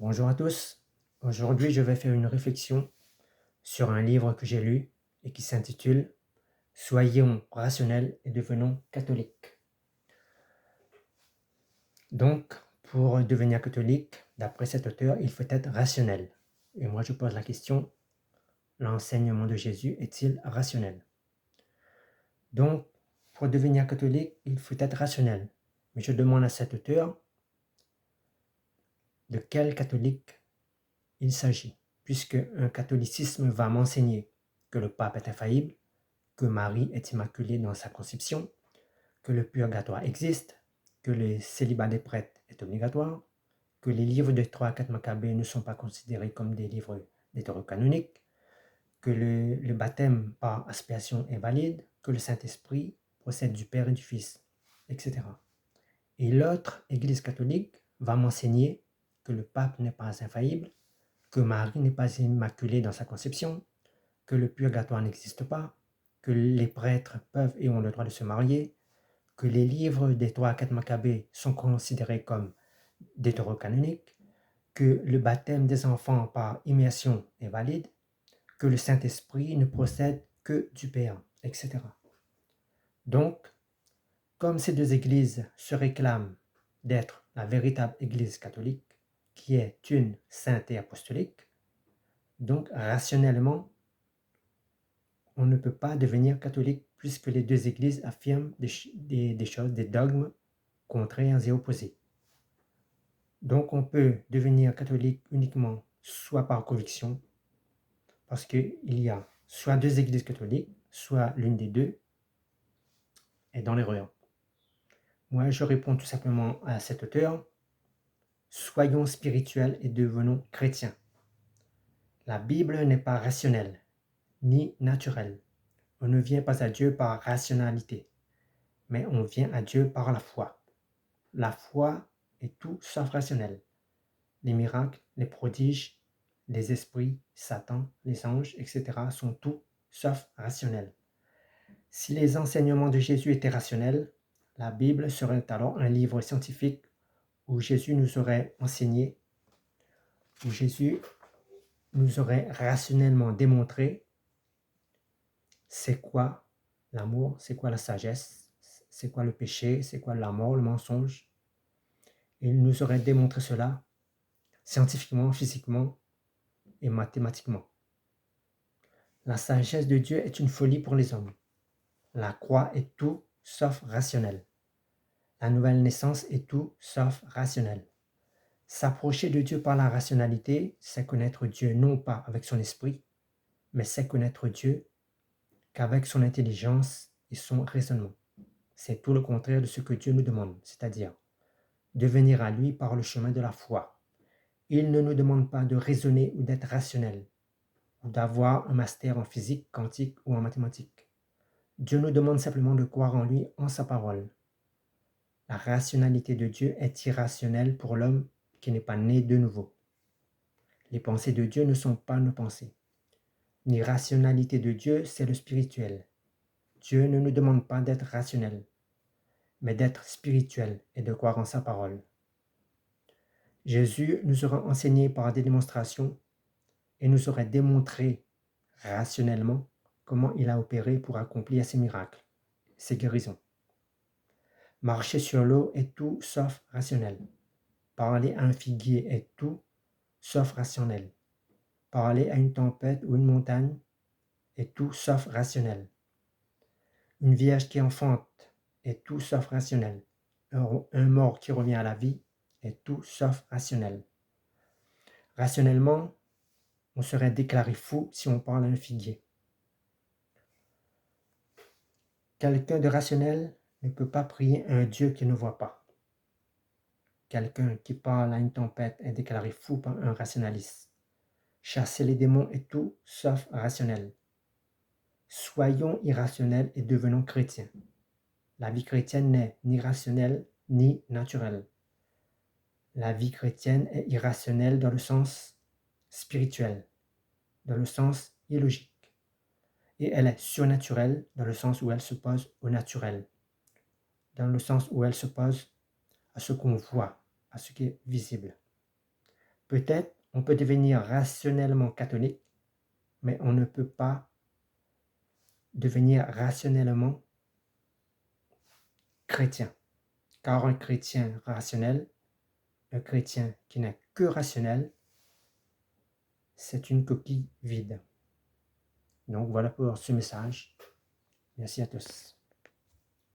Bonjour à tous. Aujourd'hui, je vais faire une réflexion sur un livre que j'ai lu et qui s'intitule Soyons rationnels et devenons catholiques. Donc, pour devenir catholique, d'après cet auteur, il faut être rationnel. Et moi, je pose la question, l'enseignement de Jésus est-il rationnel? Donc, pour devenir catholique, il faut être rationnel. Mais je demande à cet auteur de quel catholique il s'agit, puisque un catholicisme va m'enseigner que le pape est infaillible, que Marie est immaculée dans sa conception, que le purgatoire existe, que le célibat des prêtres est obligatoire, que les livres de 3 à 4 Maccabées ne sont pas considérés comme des livres deutérocanoniques, que le baptême par aspiration est valide, que le Saint-Esprit procède du Père et du Fils, etc. Et l'autre Église catholique va m'enseigner que le pape n'est pas infaillible, que Marie n'est pas immaculée dans sa conception, que le purgatoire n'existe pas, que les prêtres peuvent et ont le droit de se marier, que les livres des 3 à 4 Maccabées sont considérés comme deutérocanoniques, que le baptême des enfants par immersion est valide, que le Saint-Esprit ne procède que du Père, etc. Donc, comme ces deux églises se réclament d'être la véritable Église catholique, qui est une sainte et apostolique, donc rationnellement, on ne peut pas devenir catholique puisque les deux églises affirment des choses, des dogmes contraires et opposés. Donc on peut devenir catholique uniquement soit par conviction, parce qu'il y a soit deux églises catholiques, soit l'une des deux est dans l'erreur. Moi, je réponds tout simplement à cet auteur, soyons spirituels et devenons chrétiens. La Bible n'est pas rationnelle, ni naturelle. On ne vient pas à Dieu par rationalité, mais on vient à Dieu par la foi. La foi est tout sauf rationnel. Les miracles, les prodiges, les esprits, Satan, les anges, etc. sont tout sauf rationnels. Si les enseignements de Jésus étaient rationnels, la Bible serait alors un livre scientifique où Jésus nous aurait enseigné, où Jésus nous aurait rationnellement démontré c'est quoi l'amour, c'est quoi la sagesse, c'est quoi le péché, c'est quoi la mort, le mensonge. Il nous aurait démontré cela scientifiquement, physiquement et mathématiquement. La sagesse de Dieu est une folie pour les hommes. La croix est tout sauf rationnelle. La nouvelle naissance est tout sauf rationnelle. S'approcher de Dieu par la rationalité, c'est connaître Dieu non pas avec son esprit, mais c'est connaître Dieu qu'avec son intelligence et son raisonnement. C'est tout le contraire de ce que Dieu nous demande, c'est-à-dire de venir à lui par le chemin de la foi. Il ne nous demande pas de raisonner ou d'être rationnel, ou d'avoir un master en physique, quantique ou en mathématiques. Dieu nous demande simplement de croire en lui, en sa parole. La rationalité de Dieu est irrationnelle pour l'homme qui n'est pas né de nouveau. Les pensées de Dieu ne sont pas nos pensées. L'irrationalité de Dieu, c'est le spirituel. Dieu ne nous demande pas d'être rationnel, mais d'être spirituel et de croire en sa parole. Jésus nous aura enseigné par des démonstrations et nous aurait démontré rationnellement comment il a opéré pour accomplir ses miracles, ses guérisons. Marcher sur l'eau est tout sauf rationnel. Parler à un figuier est tout sauf rationnel. Parler à une tempête ou une montagne est tout sauf rationnel. Une vierge qui enfante est tout sauf rationnel. Un mort qui revient à la vie est tout sauf rationnel. Rationnellement, on serait déclaré fou si on parle à un figuier. Quelqu'un de rationnel ne peut pas prier à un Dieu qu'il ne voit pas. Quelqu'un qui parle à une tempête est déclaré fou par un rationaliste. Chasser les démons est tout sauf rationnel. Soyons irrationnels et devenons chrétiens. La vie chrétienne n'est ni rationnelle ni naturelle. La vie chrétienne est irrationnelle dans le sens spirituel, dans le sens illogique. Et elle est surnaturelle dans le sens où elle s'oppose au naturel, dans le sens où elle s'oppose à ce qu'on voit, à ce qui est visible. Peut-être on peut devenir rationnellement catholique, mais on ne peut pas devenir rationnellement chrétien. Car un chrétien rationnel, un chrétien qui n'est que rationnel, c'est une coquille vide. Donc voilà pour ce message. Merci à tous.